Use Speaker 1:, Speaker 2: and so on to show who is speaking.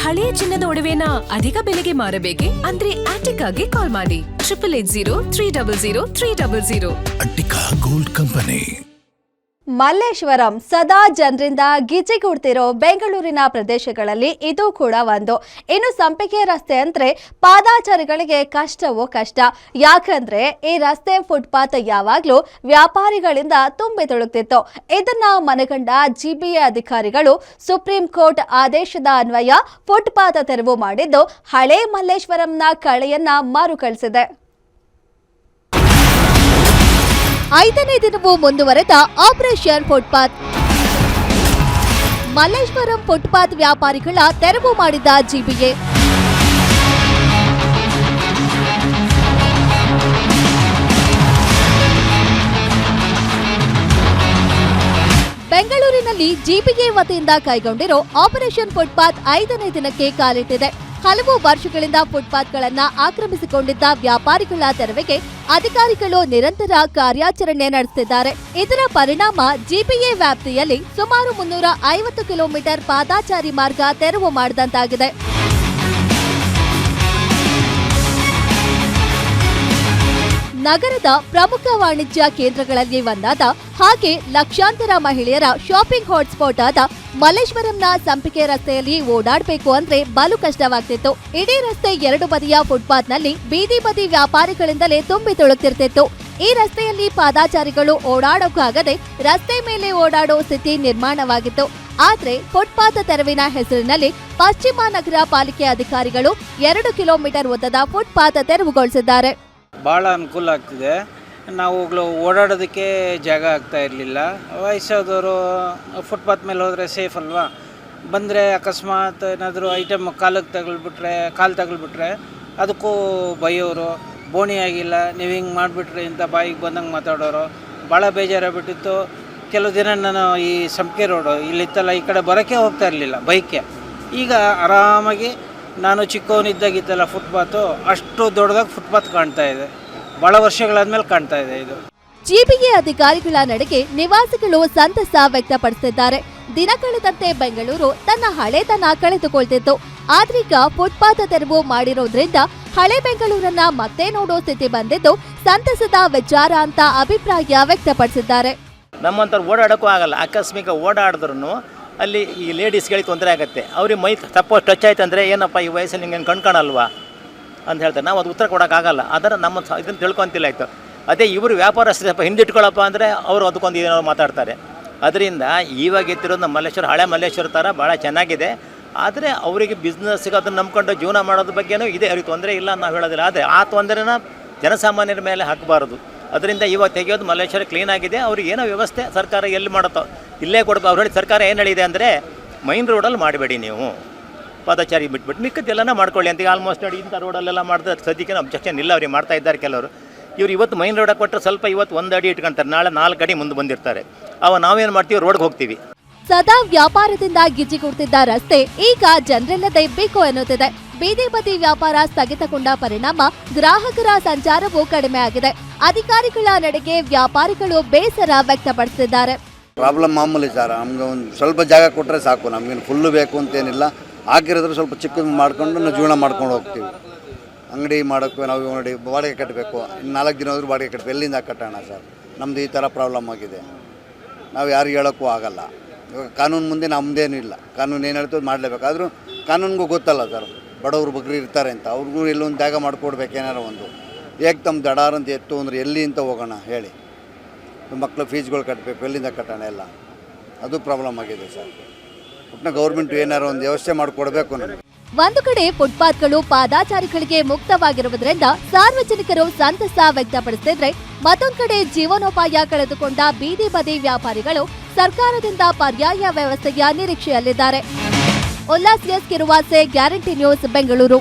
Speaker 1: ಹಳೆಯ ಚಿನ್ನದ ಒಡವೆನ ಅಧಿಕ ಬೆಲೆಗೆ ಮಾರಬೇಕೆ? ಅಂದ್ರೆ ಆಟಿಕಾಗೆ ಕಾಲ್ ಮಾಡಿ 8880
Speaker 2: ಅಟ್ಟಿಕಾ ಗೋಲ್ಡ್ ಕಂಪನಿ.
Speaker 3: ಮಲ್ಲೇಶ್ವರಂ ಸದಾ ಜನರಿಂದ ಗಿಜಿಗುಡ್ತಿರೋ ಬೆಂಗಳೂರಿನ ಪ್ರದೇಶಗಳಲ್ಲಿ ಇದು ಕೂಡ ಒಂದು. ಇನ್ನು ಸಂಪಿಗೆ ರಸ್ತೆ ಅಂದ್ರೆ ಪಾದಾಚಾರಿಗಳಿಗೆ ಕಷ್ಟವೋ ಕಷ್ಟ. ಯಾಕಂದ್ರೆ ಈ ರಸ್ತೆ ಫುಟ್ಪಾತ್ ಯಾವಾಗ್ಲೂ ವ್ಯಾಪಾರಿಗಳಿಂದ ತುಂಬಿ ತುಳುಕ್ತಿತ್ತು. ಇದನ್ನ ಮನಗಂಡ ಜಿಬಿಎ ಅಧಿಕಾರಿಗಳು ಸುಪ್ರೀಂ ಕೋರ್ಟ್ ಆದೇಶದ ಅನ್ವಯ ಫುಟ್ಪಾತ್ ತೆರವು ಮಾಡಿದ್ದು ಹಳೆ ಮಲ್ಲೇಶ್ವರಂನ ಕಳೆಯನ್ನ ಮರುಕಳಿಸಿದೆ. 5ನೇ ದಿನವೂ ಮುಂದುವರೆದ ಆಪರೇಷನ್ ಫುಟ್ಪಾತ್. ಮಲ್ಲೇಶ್ವರಂ ಫುಟ್ಪಾತ್ ವ್ಯಾಪಾರಿಗಳ ತೆರವು ಮಾಡಿದ ಜಿಬಿಎ. ಬೆಂಗಳೂರಿನಲ್ಲಿ ಜಿಬಿಎ ವತಿಯಿಂದ ಕೈಗೊಂಡಿರೋ ಆಪರೇಷನ್ ಫುಟ್ಪಾತ್ 5ನೇ ದಿನಕ್ಕೆ ಕಾಲಿಟ್ಟಿದೆ. ಹಲವು ವರ್ಷಗಳಿಂದ ಫುಟ್ಪಾತ್ಗಳನ್ನು ಆಕ್ರಮಿಸಿಕೊಂಡಿದ್ದ ವ್ಯಾಪಾರಿಗಳ ತೆರವಿಗೆ ಅಧಿಕಾರಿಗಳು ನಿರಂತರ ಕಾರ್ಯಾಚರಣೆ ನಡೆಸುತ್ತಿದ್ದಾರೆ. ಇದರ ಪರಿಣಾಮ ಜಿಬಿಎ ವ್ಯಾಪ್ತಿಯಲ್ಲಿ ಸುಮಾರು 350 ಕಿಲೋಮೀಟರ್ ಪಾದಾಚಾರಿ ಮಾರ್ಗ ತೆರವು ಮಾಡಿದಂತಾಗಿದೆ. ನಗರದ ಪ್ರಮುಖ ವಾಣಿಜ್ಯ ಕೇಂದ್ರಗಳಲ್ಲಿ ಒಂದಾದ ಹಾಗೆ ಲಕ್ಷಾಂತರ ಮಹಿಳೆಯರ ಶಾಪಿಂಗ್ ಹಾಟ್ಸ್ಪಾಟ್ ಆದ ಮಲ್ಲೇಶ್ವರಂನ ಸಂಪಿಗೆ ರಸ್ತೆಯಲ್ಲಿ ಓಡಾಡಬೇಕು ಅಂದ್ರೆ ಬಲು ಕಷ್ಟವಾಗ್ತಿತ್ತು. ಇಡೀ ರಸ್ತೆ ಎರಡು ಬದಿಯ ಫುಟ್ಪಾತ್ನಲ್ಲಿ ಬೀದಿ ಬದಿ ವ್ಯಾಪಾರಿಗಳಿಂದಲೇ ತುಂಬಿ ತುಳುಕ್ತಿರ್ತಿತ್ತು. ಈ ರಸ್ತೆಯಲ್ಲಿ ಪಾದಾಚಾರಿಗಳು ಓಡಾಡೋಕ್ಕಾಗದೆ ರಸ್ತೆ ಮೇಲೆ ಓಡಾಡೋ ಸ್ಥಿತಿ ನಿರ್ಮಾಣವಾಗಿತ್ತು. ಆದ್ರೆ ಫುಟ್ಪಾತ್ ತೆರವಿನ ಹೆಸರಿನಲ್ಲಿ ಪಶ್ಚಿಮ ನಗರ ಪಾಲಿಕೆ ಅಧಿಕಾರಿಗಳು 2 ಕಿಲೋಮೀಟರ್ ಉದ್ದದ ಫುಟ್ಪಾತ್ ತೆರವುಗೊಳಿಸಿದ್ದಾರೆ.
Speaker 4: ಭಾಳ ಅನುಕೂಲ ಆಗ್ತಿದೆ. ನಾವು ಓಡಾಡೋದಕ್ಕೆ ಜಾಗ ಆಗ್ತಾ ಇರಲಿಲ್ಲ. ವಯಸ್ಸಾದವರು ಫುಟ್ಪಾತ್ ಮೇಲೆ ಹೋದರೆ ಸೇಫ್ ಅಲ್ವಾ. ಬಂದರೆ ಅಕಸ್ಮಾತ್ ಏನಾದರೂ ಐಟಮ್ ಕಾಲು ತಗಲ್ಬಿಟ್ರೆ ಅದಕ್ಕೂ ಬೈಯೋರು, ಬೋಣಿ ಆಗಿಲ್ಲ ನೀವು ಹಿಂಗೆ ಮಾಡಿಬಿಟ್ರಿ ಅಂತ ಬಾಯಿಗೆ ಬಂದಂಗೆ ಮಾತಾಡೋರು. ಭಾಳ ಬೇಜಾರಾಗ್ಬಿಟ್ಟಿತ್ತು. ಕೆಲವು ದಿನ ನಾನು ಈ ಸಂಪಿಗೆ ರೋಡು ಇಲ್ಲಿತ್ತಲ್ಲ, ಈ ಕಡೆ ಬರೋಕ್ಕೆ ಹೋಗ್ತಾ ಇರಲಿಲ್ಲ ಬೈಕ್ಗೆ. ಈಗ ಆರಾಮಾಗಿ ನಾನು ಚಿಕ್ಕವನಿದ್ದಾಗಿತ್ತಲ್ಲ ಫುಟ್ಪಾತು, ಅಷ್ಟು ದೊಡ್ಡದಾಗಿ ಫುಟ್ಪಾತ್ ಕಾಣ್ತಾ ಇದೆ. ಬಹಳ ವರ್ಷಗಳಾದ್ಮೇಲೆ ಕಾಣ್ತಾ ಇದೆ ಇದು.
Speaker 3: ಜಿಬಿಎ ಅಧಿಕಾರಿಗಳ ನಡೆಗೆ ನಿವಾಸಿಗಳು ಸಂತಸ ವ್ಯಕ್ತಪಡಿಸಿದ್ದಾರೆ. ದಿನ ಕಳೆದಂತೆ ಬೆಂಗಳೂರು ತನ್ನ ಹಳೆತನ ಕಳೆದುಕೊಳ್ತಿತ್ತು. ಆದ್ರೀಗ ಫುಟ್ಪಾತ್ ತೆರವು ಮಾಡಿರೋದ್ರಿಂದ ಹಳೆ ಬೆಂಗಳೂರನ್ನ ಮತ್ತೆ ನೋಡೋ ಸ್ಥಿತಿ ಬಂದಿದ್ದು ಸಂತಸದ ವಿಚಾರ ಅಂತ ಅಭಿಪ್ರಾಯ ವ್ಯಕ್ತಪಡಿಸಿದ್ದಾರೆ.
Speaker 5: ನಮ್ಮಂಥವ್ರು ಓಡಾಡೋಕ್ಕೂ ಆಗಲ್ಲ. ಆಕಸ್ಮಿಕ ಓಡಾಡಿದ್ರು ಅಲ್ಲಿ ಈ ಲೇಡೀಸ್ಗಳಿಗೆ ತೊಂದರೆ ಆಗುತ್ತೆ. ಅವ್ರಿಗೆ ಮೈ ಸಪೋಸ್ ಟಚ್ ಆಯ್ತು ಅಂದರೆ ಏನಪ್ಪ ಈ ವಯಸ್ಸಲ್ಲಿ ನಿಂಗೆ ಕಣ್ಕಾಣಲ್ವಾ ಅಂತ ಹೇಳ್ತಾರೆ. ನಾವು ಅದು ಉತ್ತರ ಕೊಡೋಕ್ಕಾಗಲ್ಲ. ಅದನ್ನು ನಮ್ಮ ಇದನ್ನು ತಿಳ್ಕೊತಿಲ್ಲ ಆಯಿತು. ಅದೇ ಇವರು ವ್ಯಾಪಾರಸ್ಥರು ಸ್ವಲ್ಪ ಹಿಂದಿಟ್ಕೊಳ್ಳಪ್ಪ ಅಂದರೆ ಅವರು ಅದಕ್ಕೊಂದು ಏನೋ ಮಾತಾಡ್ತಾರೆ. ಅದರಿಂದ ಇವಾಗ ಎತ್ತಿರೋದು ನಮ್ಮ ಮಲ್ಲೇಶ್ವರ ಹಳೆ ಮಲ್ಲೇಶ್ವರ ಥರ ಭಾಳ ಚೆನ್ನಾಗಿದೆ. ಆದರೆ ಅವರಿಗೆ ಬಿಸ್ನೆಸ್ಗೆ ಅದನ್ನು ನಂಬ್ಕೊಂಡು ಜೀವನ ಮಾಡೋದ್ರ ಬಗ್ಗೆನೂ ಇದೆ. ಅವ್ರಿಗೆ ತೊಂದರೆ ಇಲ್ಲ ನಾವು ಹೇಳೋದಿಲ್ಲ. ಆದರೆ ಆ ತೊಂದರೆನ ಜನಸಾಮಾನ್ಯರ ಮೇಲೆ ಹಾಕಬಾರ್ದು. ಅದರಿಂದ ಇವಾಗ ತೆಗೆಯೋದು ಮಲ್ಲೇಶ್ವರ ಕ್ಲೀನ್ ಆಗಿದೆ. ಅವ್ರಿಗೆ ಏನೋ ವ್ಯವಸ್ಥೆ ಸರ್ಕಾರ ಎಲ್ಲಿ ಮಾಡುತ್ತೋ ಇಲ್ಲೇ ಕೊಡ್ಬೇಕು. ಅವ್ರು ಹೇಳಿ ಸರ್ಕಾರ ಏನು ಹೇಳಿದೆ ಅಂದರೆ ಮೈನ್ ರೋಡಲ್ಲಿ ಮಾಡಬೇಡಿ, ನೀವು ಪಾದಚಾರಿ ಬಿಟ್ಬಿಟ್ಟು ಮಿಕ್ಕದ್ದೆಲ್ಲನ ಮಾಡ್ಕೊಳ್ಳಿ ಅಂತ. ಆಲ್ಮೋಸ್ಟ್ ನೋಡಿ ಇಂಥ ರೋಡಲ್ಲೆಲ್ಲ ಮಾಡಿದ್ರೆ ಸದ್ಯಕ್ಕೆ ಅಬ್ಜೆಕ್ಷನ್ ಇಲ್ಲ. ಅವ್ರಿಗೆ ಮಾಡ್ತಾ ಇದ್ದಾರೆ ಕೆಲವರು. ಇವ್ರು ಇವತ್ತು ಮೈನ್ ರೋಡಾಗಿ ಕೊಟ್ಟರೆ ಸ್ವಲ್ಪ ಇವತ್ತು 1 ಅಡಿ ಇಟ್ಕೊಂತಾರೆ, ನಾಳೆ 4 ಅಡಿ ಮುಂದೆ ಬಂದಿರ್ತಾರೆ. ನಾವೇನು ಮಾಡ್ತೀವಿ, ರೋಡ್ಗೆ ಹೋಗ್ತೀವಿ.
Speaker 3: ಸದಾ ವ್ಯಾಪಾರದಿಂದ ಗಿಜಿಗುಡ್ತಿದ್ದ ರಸ್ತೆ ಈಗ ಜನರಿಲ್ಲದೆ ಬೇಕು ಎನ್ನುತ್ತಿದೆ. ಬೀದಿ ಬದಿ ವ್ಯಾಪಾರ ಸ್ಥಗಿತಗೊಂಡ ಪರಿಣಾಮ ಗ್ರಾಹಕರ ಸಂಚಾರವೂ ಕಡಿಮೆ ಆಗಿದೆ. ಅಧಿಕಾರಿಗಳ ನಡೆಗೆ ವ್ಯಾಪಾರಿಗಳು ಬೇಸರ ವ್ಯಕ್ತಪಡಿಸಿದ್ದಾರೆ.
Speaker 6: ಪ್ರಾಬ್ಲಮ್ ಮಾಮೂಲಿ ಸರ್. ನಮ್ಗೆ ಒಂದು ಸ್ವಲ್ಪ ಜಾಗ ಕೊಟ್ಟರೆ ಸಾಕು, ನಮಗೇನು ಫುಲ್ಲು ಬೇಕು ಅಂತೇನಿಲ್ಲ. ಹಾಕಿರೋದ್ರೆ ಸ್ವಲ್ಪ ಚಿಕ್ಕದು ಮಾಡ್ಕೊಂಡು ನಾವು ಜೀವನ ಮಾಡ್ಕೊಂಡು ಹೋಗ್ತೀವಿ. ಅಂಗಡಿ ಮಾಡೋಕ್ಕೆ ನಾವು ನೋಡಿ ಬಾಡಿಗೆ ಕಟ್ಟಬೇಕು. ಇನ್ನು 4 ದಿನ ಹೋದ್ರೂ ಬಾಡಿಗೆ ಕಟ್ಟಬೇಕು. ಎಲ್ಲಿಂದ ಕಟ್ಟೋಣ ಸರ್? ನಮ್ಮದು ಈ ಥರ ಪ್ರಾಬ್ಲಮ್ ಆಗಿದೆ. ನಾವು ಯಾರಿಗೆ ಹೇಳೋಕ್ಕೂ ಆಗಲ್ಲ. ಇವಾಗ ಕಾನೂನು ಮುಂದೆ ನಮ್ಮದೇನೂ ಇಲ್ಲ. ಕಾನೂನು ಏನು ಹೇಳ್ತದೆ ಮಾಡಲೇಬೇಕು. ಆದರೂ ಕಾನೂನಿಗೂ ಗೊತ್ತಲ್ಲ ಸರ್, ಬಡವರು ಬಗ್ರಿ ಇರ್ತಾರೆ ಅಂತ. ಅವ್ರಿಗೂ ಎಲ್ಲೊಂದು ಜಾಗ ಮಾಡಿಕೊಡ್ಬೇಕು. ಏನಾರು ಒಂದು ಏಕ್ ತಮ್ಮ ದಡಾರ್ ಅಂತ ಎತ್ತು ಅಂದರೆ ಎಲ್ಲಿ ಅಂತ ಹೋಗೋಣ ಹೇಳಿ. ಮಕ್ಕಳು ಫೀಸ್ಗಳು ಕಟ್ಟಬೇಕು, ಎಲ್ಲಿಂದ ಕಟ್ಟೋಣ ಎಲ್ಲ. ಅದು ಪ್ರಾಬ್ಲಮ್ ಆಗಿದೆ ಸರ್. ಒಟ್ಟಿನ ಗೌರ್ಮೆಂಟ್ ಏನಾರು ಒಂದು ವ್ಯವಸ್ಥೆ ಮಾಡಿಕೊಡ್ಬೇಕು ನಮಗೆ.
Speaker 3: ಒಂದು ಕಡೆ ಫುಟ್ಪಾತ್ಗಳು ಪಾದಾಚಾರಿಗಳಿಗೆ ಮುಕ್ತವಾಗಿರುವುದರಿಂದ ಸಾರ್ವಜನಿಕರು ಸಂತಸ ವ್ಯಕ್ತಪಡಿಸುತ್ತಿದ್ರೆ, ಮತ್ತೊಂದು ಕಡೆ ಜೀವನೋಪಾಯ ಕಳೆದುಕೊಂಡ ಬೀದಿ ಬದಿ ವ್ಯಾಪಾರಿಗಳು ಸರ್ಕಾರದಿಂದ ಪರ್ಯಾಯ ವ್ಯವಸ್ಥೆಯ ನಿರೀಕ್ಷೆಯಲ್ಲಿದ್ದಾರೆ. Ullas S Kiruvase, guarantee news, Bengaluru.